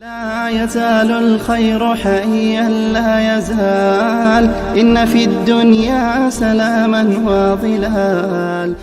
لا يزال الخير حيا لا يزال إن في الدنيا سلاما وظلال۔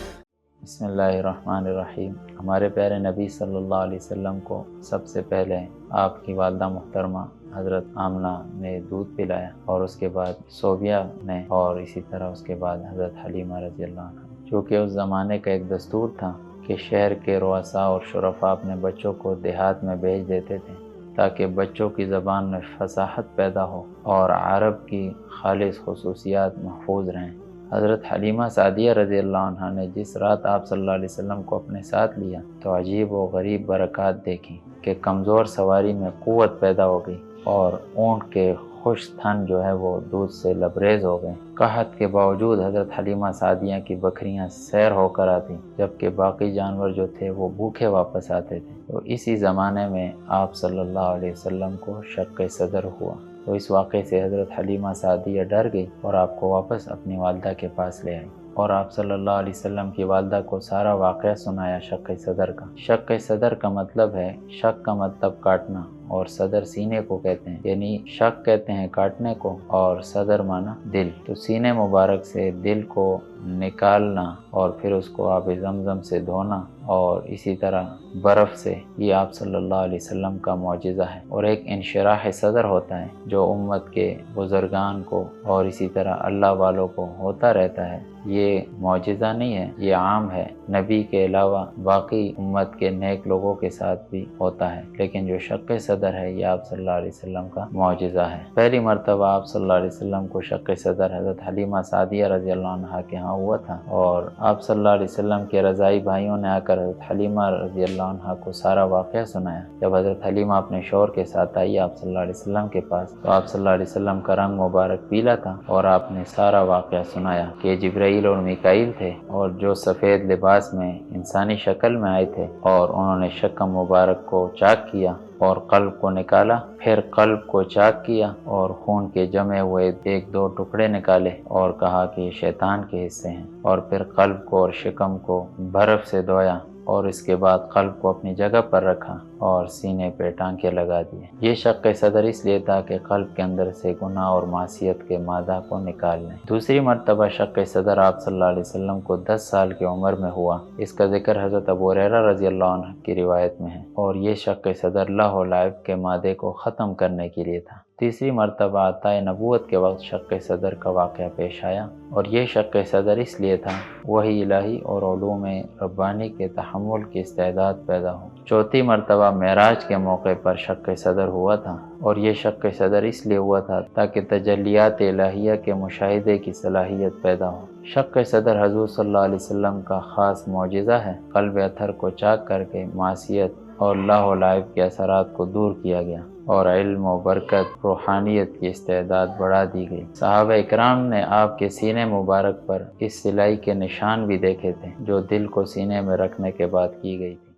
بسم اللہ الرحمن الرحیم۔ ہمارے پیارے نبی صلی اللہ علیہ وسلم کو سب سے پہلے آپ کی والدہ محترمہ حضرت آمنہ نے دودھ پلایا، اور اس کے بعد صوبیہ نے، اور اسی طرح اس کے بعد حضرت حلیمہ رضی اللہ عنہ، چونکہ اس زمانے کا ایک دستور تھا کہ شہر کے رؤساء اور شرفاء اپنے بچوں کو دیہات میں بھیج دیتے تھے تاکہ بچوں کی زبان میں فصاحت پیدا ہو اور عرب کی خالص خصوصیات محفوظ رہیں۔ حضرت حلیمہ سعدیہ رضی اللہ عنہ نے جس رات آپ صلی اللہ علیہ وسلم کو اپنے ساتھ لیا تو عجیب و غریب برکات دیکھی کہ کمزور سواری میں قوت پیدا ہو گئی، اور اونٹ کے خشک تھن جو ہے وہ دودھ سے لبریز ہو گئے۔ قحط کے باوجود حضرت حلیمہ سعدیہ کی بکریاں سیر ہو کر آتی، جبکہ باقی جانور جو تھے وہ بھوکے واپس آتے تھے۔ تو اسی زمانے میں آپ صلی اللہ علیہ وسلم کو شق صدر ہوا، تو اس واقعے سے حضرت حلیمہ سعدیہ ڈر گئی اور آپ کو واپس اپنی والدہ کے پاس لے آئی، اور آپ صلی اللہ علیہ وسلم کی والدہ کو سارا واقعہ سنایا شق صدر کا۔ شق صدر کا مطلب ہے، شق کا مطلب کاٹنا، اور صدر سینے کو کہتے ہیں، یعنی شق کہتے ہیں کاٹنے کو، اور صدر مانا دل۔ تو سینے مبارک سے دل کو نکالنا اور پھر اس کو آب زمزم سے دھونا، اور اسی طرح برف سے، یہ آپ صلی اللہ علیہ وسلم کا معجزہ ہے۔ اور ایک انشراح صدر ہوتا ہے جو امت کے بزرگان کو اور اسی طرح اللہ والوں کو ہوتا رہتا ہے، یہ معجزہ نہیں ہے، یہ عام ہے، نبی کے علاوہ باقی امت کے نیک لوگوں کے ساتھ بھی ہوتا ہے، لیکن جو شق صدر ہے یہ آپ صلی اللہ علیہ وسلم کا معجزہ ہے۔ پہلی مرتبہ آپ صلی اللہ علیہ وسلم کو شق صدر حضرت حلیمہ سعدیہ رضی اللہ عنہ کے ہاں ہوا تھا، اور آپ صلی اللہ علیہ وسلم کے رضائی بھائیوں نے آ کر حضرت حلیمہ رضی اللہ عنہ کو سارا واقعہ سنایا۔ جب حضرت حلیمہ اپنے شوہر کے ساتھ آئی آپ صلی اللہ علیہ وسلم کے پاس، تو آپ صلی اللہ علیہ وسلم کا رنگ مبارک پیلا تھا، اور آپ نے سارا واقعہ سنایا کہ جبرائیل اور میکائیل تھے، اور جو سفید لباس میں انسانی شکل میں آئے تھے، اور انہوں نے شکم مبارک کو چاک کیا اور قلب کو نکالا، پھر قلب کو چاک کیا اور خون کے جمے ہوئے ایک دو ٹکڑے نکالے اور کہا کہ یہ شیطان کے حصے ہیں، اور پھر قلب کو اور شکم کو برف سے دھویا، اور اس کے بعد قلب کو اپنی جگہ پر رکھا اور سینے پہ ٹانکے لگا دیے۔ یہ شق صدر اس لیے تھا کہ قلب کے اندر سے گناہ اور معصیت کے مادہ کو نکال لیں۔ دوسری مرتبہ شق صدر آپ صلی اللہ علیہ وسلم کو 10 سال کی عمر میں ہوا، اس کا ذکر حضرت ابو ہریرہ رضی اللہ عنہ کی روایت میں ہے، اور یہ شق صدر لہو و لعب کے مادے کو ختم کرنے کے لیے تھا۔ تیسری مرتبہ عطائے نبوت کے وقت شق صدر کا واقعہ پیش آیا، اور یہ شق صدر اس لیے تھا وحی الہی اور علوم ربانی کے تحمل کی استعداد پیدا ہو۔ چوتھی مرتبہ معراج کے موقع پر شق صدر ہوا تھا، اور یہ شق صدر اس لیے ہوا تھا تاکہ تجلیات الہیہ کے مشاہدے کی صلاحیت پیدا ہو۔ شق صدر حضور صلی اللہ علیہ وسلم کا خاص معجزہ ہے، قلب اطہر کو چاک کر کے معصیت اور لہو و لعب کے اثرات کو دور کیا گیا، اور علم و برکت روحانیت کی استعداد بڑھا دی گئی۔ صحابہ اکرام نے آپ کے سینے مبارک پر اس سلائی کے نشان بھی دیکھے تھے جو دل کو سینے میں رکھنے کے بعد کی گئی تھی۔